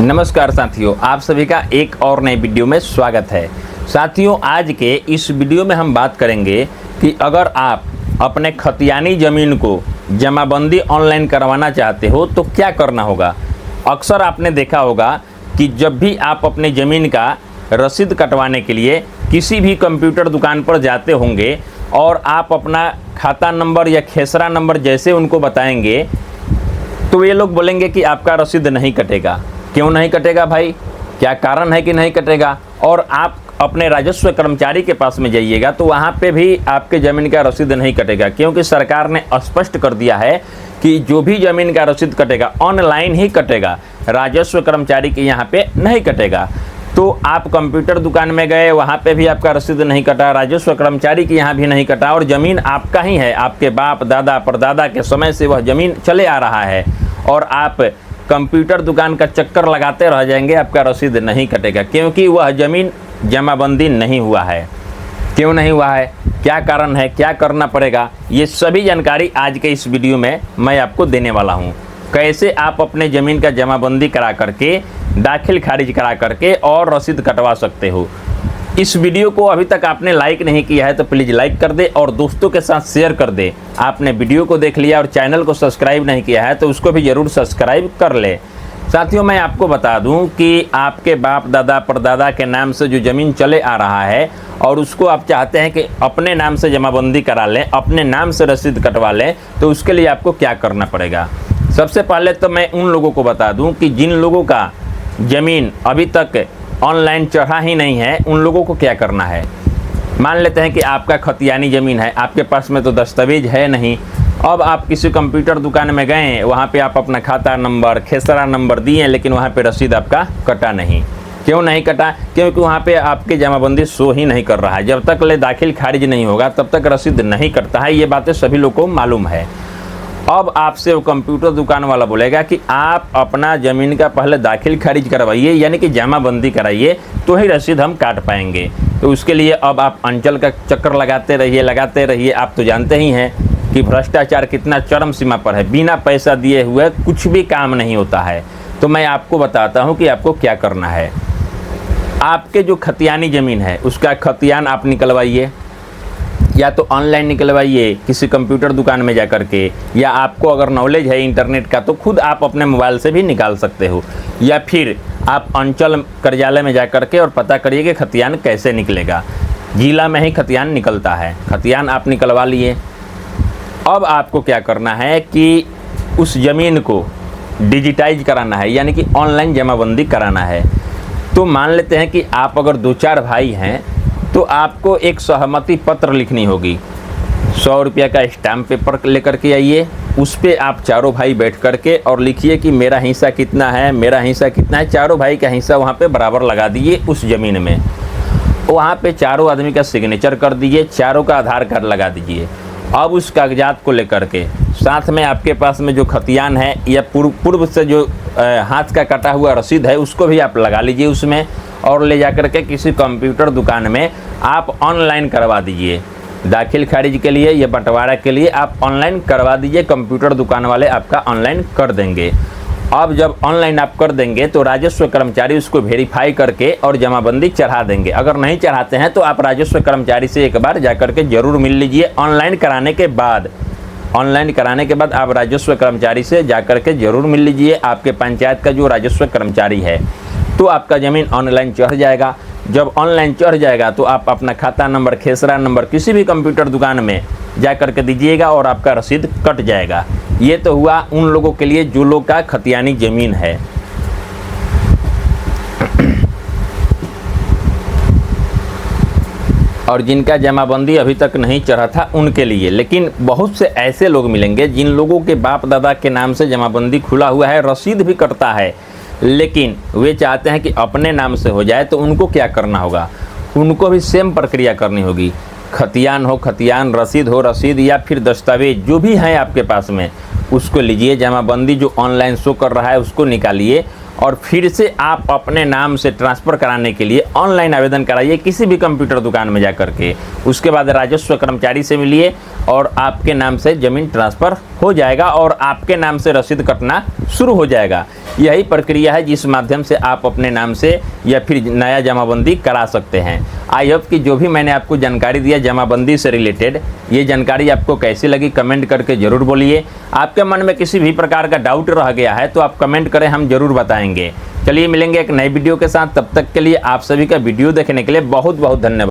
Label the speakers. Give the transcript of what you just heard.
Speaker 1: नमस्कार साथियों, आप सभी का एक और नई वीडियो में स्वागत है। साथियों, आज के इस वीडियो में हम बात करेंगे कि अगर आप अपने खतियानी ज़मीन को जमाबंदी ऑनलाइन करवाना चाहते हो तो क्या करना होगा। अक्सर आपने देखा होगा कि जब भी आप अपनी ज़मीन का रसीद कटवाने के लिए किसी भी कंप्यूटर दुकान पर जाते होंगे और आप अपना खाता नंबर या खेसरा नंबर जैसे उनको बताएंगे तो ये लोग बोलेंगे कि आपका रसीद नहीं कटेगा। क्यों नहीं कटेगा भाई, क्या कारण है कि नहीं कटेगा। और आप अपने राजस्व कर्मचारी के पास में जाइएगा तो वहाँ पे भी आपके ज़मीन का रसीद नहीं कटेगा, क्योंकि सरकार ने स्पष्ट कर दिया है कि जो भी ज़मीन का रसीद कटेगा ऑनलाइन ही कटेगा, राजस्व कर्मचारी के यहाँ पे नहीं कटेगा। तो आप कंप्यूटर दुकान में गए, वहाँ पे भी आपका रसीद नहीं कटा, राजस्व कर्मचारी के यहाँ भी नहीं कटा और ज़मीन आपका ही है, आपके बाप दादा परदादा के समय से वह ज़मीन चले आ रहा है और आप कंप्यूटर दुकान का चक्कर लगाते रह जाएंगे, आपका रसीद नहीं कटेगा, क्योंकि वह ज़मीन जमाबंदी नहीं हुआ है। क्यों नहीं हुआ है, क्या कारण है, क्या करना पड़ेगा, ये सभी जानकारी आज के इस वीडियो में मैं आपको देने वाला हूँ। कैसे आप अपने ज़मीन का जमाबंदी करा करके, दाखिल खारिज करा करके और रसीद कटवा सकते हो। इस वीडियो को अभी तक आपने लाइक नहीं किया है तो प्लीज़ लाइक कर दे और दोस्तों के साथ शेयर कर दे। आपने वीडियो को देख लिया और चैनल को सब्सक्राइब नहीं किया है तो उसको भी ज़रूर सब्सक्राइब कर ले। साथियों, मैं आपको बता दूं कि आपके बाप दादा परदादा के नाम से जो ज़मीन चले आ रहा है और उसको आप चाहते हैं कि अपने नाम से जमाबंदी करा लें, अपने नाम से रसीद कटवा लें, तो उसके लिए आपको क्या करना पड़ेगा। सबसे पहले तो मैं उन लोगों को बता दूँ कि जिन लोगों का ज़मीन अभी तक ऑनलाइन चढ़ा ही नहीं है, उन लोगों को क्या करना है। मान लेते हैं कि आपका खतियानी ज़मीन है, आपके पास में तो दस्तावेज है नहीं। अब आप किसी कंप्यूटर दुकान में गए, वहाँ पे आप अपना खाता नंबर खेसरा नंबर दिए, लेकिन वहाँ पे रसीद आपका कटा नहीं। क्यों नहीं कटा, क्योंकि वहाँ पे आपकी जमाबंदी शो ही नहीं कर रहा है। जब तक ले दाखिल खारिज नहीं होगा तब तक रसीद नहीं कटता है, ये बातें सभी लोगों को मालूम है। अब आपसे वो कंप्यूटर दुकान वाला बोलेगा कि आप अपना ज़मीन का पहले दाखिल खारिज करवाइए, यानी कि जमाबंदी कराइए, तो ही रसीद हम काट पाएंगे। तो उसके लिए अब आप अंचल का चक्कर लगाते रहिए। आप तो जानते ही हैं कि भ्रष्टाचार कितना चरम सीमा पर है, बिना पैसा दिए हुए कुछ भी काम नहीं होता है। तो मैं आपको बताता हूँ कि आपको क्या करना है। आपके जो खतियानी ज़मीन है उसका खतियान आप निकलवाइए, या तो ऑनलाइन निकलवाइए किसी कंप्यूटर दुकान में जाकर के, या आपको अगर नॉलेज है इंटरनेट का तो खुद आप अपने मोबाइल से भी निकाल सकते हो, या फिर आप अंचल कार्यालय में जाकर के और पता करिए कि खतियान कैसे निकलेगा। जिला में ही खतियान निकलता है, खतियान आप निकलवा लिए। अब आपको क्या करना है कि उस ज़मीन को डिजिटाइज कराना है, यानी कि ऑनलाइन जमाबंदी कराना है। तो मान लेते हैं कि आप अगर 2-4 भाई हैं तो आपको एक सहमति पत्र लिखनी होगी। 100 रुपये का स्टाम्प पेपर लेकर के आइए, उस पर आप चारों भाई बैठ कर के और लिखिए कि मेरा हिस्सा कितना है, मेरा हिस्सा कितना है। चारों भाई का हिस्सा वहाँ पे बराबर लगा दीजिए उस ज़मीन में। वहाँ पे चारों आदमी का सिग्नेचर कर दीजिए, चारों का आधार कार्ड लगा दीजिए। अब उस कागजात को लेकर के साथ में आपके पास में जो खतियान है या पूर्व से जो हाथ का कटा हुआ रसीद है उसको भी आप लगा लीजिए उसमें, और ले जाकर के किसी कंप्यूटर दुकान में आप ऑनलाइन करवा दीजिए। दाखिल खारिज के लिए या बंटवारा के लिए आप ऑनलाइन करवा दीजिए, कंप्यूटर दुकान वाले आपका ऑनलाइन कर देंगे। अब जब ऑनलाइन आप कर देंगे तो राजस्व कर्मचारी उसको वेरीफाई करके और जमाबंदी चढ़ा देंगे। अगर नहीं चढ़ाते हैं तो आप राजस्व कर्मचारी से एक बार जाकर के ज़रूर मिल लीजिए। ऑनलाइन कराने के बाद आप राजस्व कर्मचारी से जाकर के ज़रूर मिल लीजिए, आपके पंचायत का जो राजस्व कर्मचारी है, तो आपका ज़मीन ऑनलाइन चढ़ जाएगा। जब ऑनलाइन चढ़ जाएगा तो आप अपना खाता नंबर खेसरा नंबर किसी भी कंप्यूटर दुकान में जा कर के दीजिएगा और आपका रसीद कट जाएगा। ये तो हुआ उन लोगों के लिए जो लोग का खतियानी ज़मीन है। और जिनका जमाबंदी अभी तक नहीं चढ़ा था उनके लिए। लेकिन बहुत से ऐसे लोग मिलेंगे जिन लोगों के बाप दादा के नाम से जमाबंदी खुला हुआ है, रसीद भी कटता है, लेकिन वे चाहते हैं कि अपने नाम से हो जाए। तो उनको क्या करना होगा, उनको भी सेम प्रक्रिया करनी होगी। खतियान हो खतियान, रसीद हो रसीद, या फिर दस्तावेज जो भी हैं आपके पास में उसको लीजिए। जमाबंदी जो ऑनलाइन शो कर रहा है उसको निकालिए और फिर से आप अपने नाम से ट्रांसफ़र कराने के लिए ऑनलाइन आवेदन कराइए किसी भी कंप्यूटर दुकान में जा कर के। उसके बाद राजस्व कर्मचारी से मिलिए और आपके नाम से ज़मीन ट्रांसफ़र हो जाएगा और आपके नाम से रसीद कटना शुरू हो जाएगा। यही प्रक्रिया है जिस माध्यम से आप अपने नाम से या फिर नया जमाबंदी करा सकते हैं। आई होप कि जो भी मैंने आपको जानकारी दिया जमाबंदी से रिलेटेड, ये जानकारी आपको कैसी लगी कमेंट करके ज़रूर बोलिए। आपके मन में किसी भी प्रकार का डाउट रह गया है तो आप कमेंट करें, हम ज़रूर बताएंगे। चलिए मिलेंगे एक नई वीडियो के साथ, तब तक के लिए आप सभी का वीडियो देखने के लिए बहुत बहुत धन्यवाद।